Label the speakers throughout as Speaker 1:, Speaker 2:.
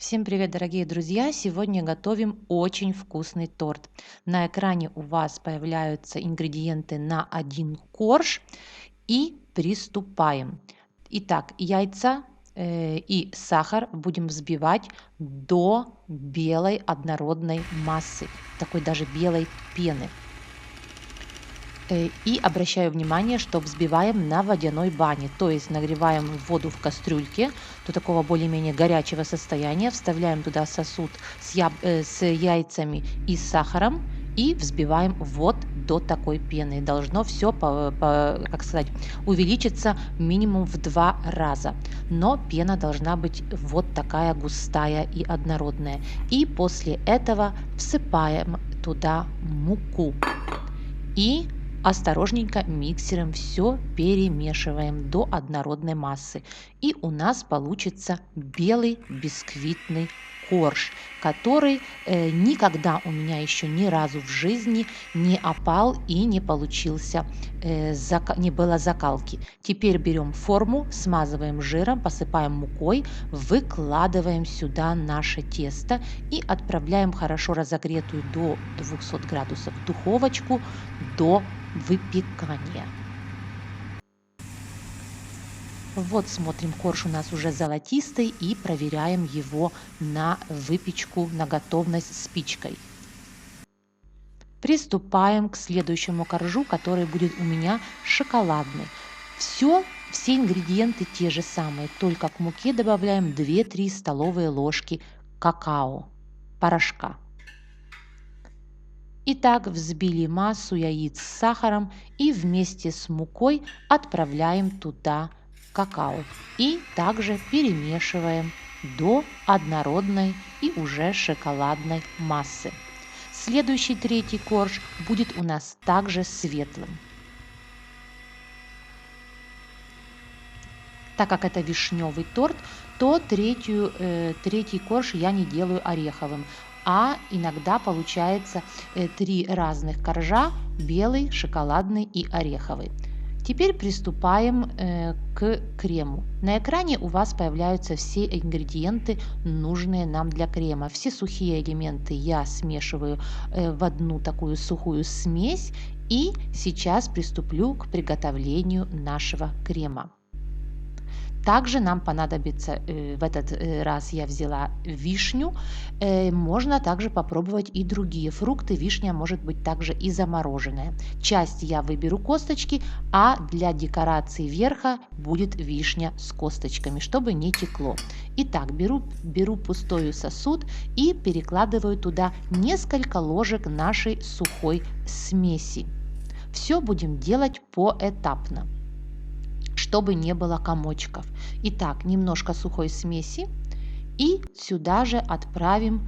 Speaker 1: Всем привет, дорогие друзья! Сегодня готовим очень вкусный торт. На экране у вас появляются ингредиенты на один корж и приступаем. Итак, яйца и сахар будем взбивать до белой однородной массы, такой даже белой пены. И обращаю внимание, что взбиваем на водяной бане, то есть нагреваем воду в кастрюльке до такого более-менее горячего состояния, вставляем туда сосуд с яйцами и сахаром и взбиваем вот до такой пены. Должно все, как сказать, увеличиться минимум в 2 раза, но пена должна быть вот такая густая и однородная. И после этого всыпаем туда муку и осторожненько миксером все перемешиваем до однородной массы. И у нас получится белый бисквитный корж, который никогда у меня еще ни разу в жизни не опал и не получился, не было закалки. Теперь берем форму, смазываем жиром, посыпаем мукой, выкладываем сюда наше тесто и отправляем хорошо разогретую до 200 градусов духовочку до выпекания. Вот смотрим, корж у нас уже золотистый, и проверяем его на выпечку, на готовность спичкой. Приступаем к следующему коржу, который будет у меня шоколадный. Все ингредиенты те же самые, только к муке добавляем 2-3 столовые ложки какао, порошка. Итак, взбили массу яиц с сахаром и вместе с мукой отправляем туда какао. И также перемешиваем до однородной и уже шоколадной массы. Следующий третий корж будет у нас также светлым. Так как это вишневый торт, то третий корж я не делаю ореховым, а иногда получается 3 разных коржа: белый, шоколадный и ореховый. Теперь приступаем к крему. На экране у вас появляются все ингредиенты, нужные нам для крема. Все сухие элементы я смешиваю в одну такую сухую смесь, и сейчас приступлю к приготовлению нашего крема. Также нам понадобится, в этот раз я взяла вишню, можно также попробовать и другие фрукты, вишня может быть также и замороженная. Часть я выберу косточки, а для декорации верха будет вишня с косточками, чтобы не текло. Итак, беру пустой сосуд и перекладываю туда несколько ложек нашей сухой смеси. Все будем делать поэтапно, чтобы не было комочков. Итак, немножко сухой смеси, и сюда же отправим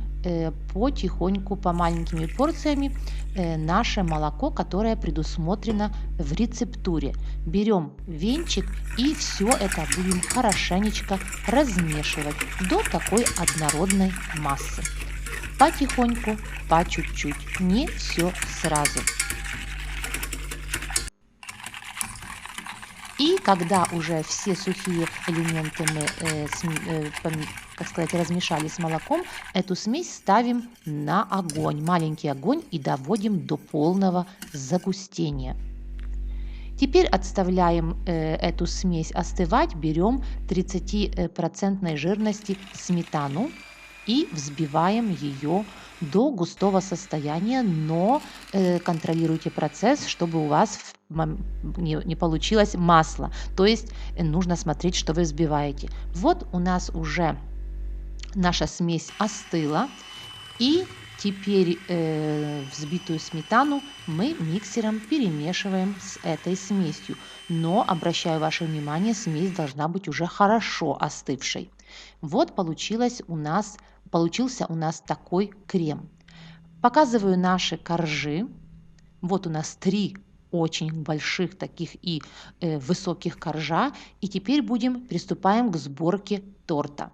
Speaker 1: потихоньку, по маленькими порциями, наше молоко, которое предусмотрено в рецептуре. Берем венчик и все это будем хорошенечко размешивать до такой однородной массы. Потихоньку, по чуть-чуть, не все сразу. И когда уже все сухие элементы мы, как сказать, размешали с молоком, эту смесь ставим на огонь, маленький огонь, и доводим до полного загустения. Теперь отставляем эту смесь остывать, берем 30% жирности сметану и взбиваем ее до густого состояния, но контролируйте процесс, чтобы у вас не получилось масло. То есть нужно смотреть, что вы взбиваете. Вот у нас уже наша смесь остыла, и теперь взбитую сметану мы миксером перемешиваем с этой смесью. Но обращаю ваше внимание, смесь должна быть уже хорошо остывшей. Вот получился у нас такой крем. Показываю наши коржи. Вот у нас 3 очень больших таких и высоких коржа. И теперь приступаем к сборке торта.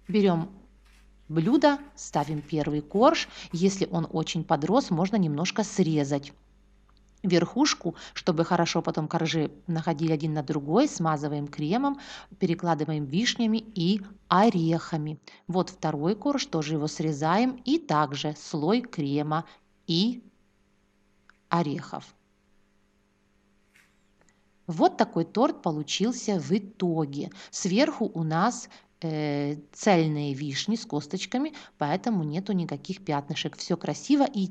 Speaker 1: Берем блюдо, ставим первый корж. Если он очень подрос, можно немножко срезать. Верхушку, чтобы хорошо потом коржи находили один на другой, смазываем кремом, перекладываем вишнями и орехами. Вот второй корж, тоже его срезаем, и также слой крема и орехов. Вот такой торт получился в итоге. Сверху у нас цельные вишни с косточками, поэтому нету никаких пятнышек. Все красиво. И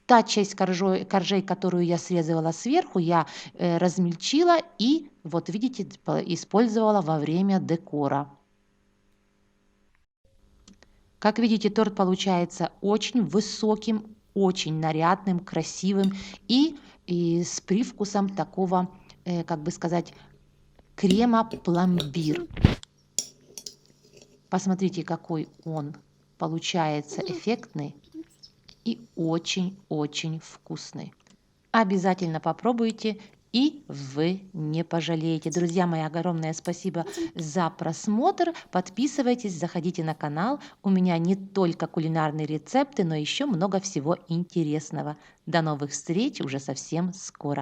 Speaker 1: та часть коржей, которую я срезала сверху, я размельчила и, вот видите, использовала во время декора. Как видите, торт получается очень высоким, очень нарядным, красивым и с привкусом такого, как бы сказать, крема-пломбир. Посмотрите, какой он получается эффектный и очень-очень вкусный. Обязательно попробуйте, и вы не пожалеете. Друзья мои, огромное спасибо за просмотр. Подписывайтесь, заходите на канал. У меня не только кулинарные рецепты, но еще много всего интересного. До новых встреч уже совсем скоро.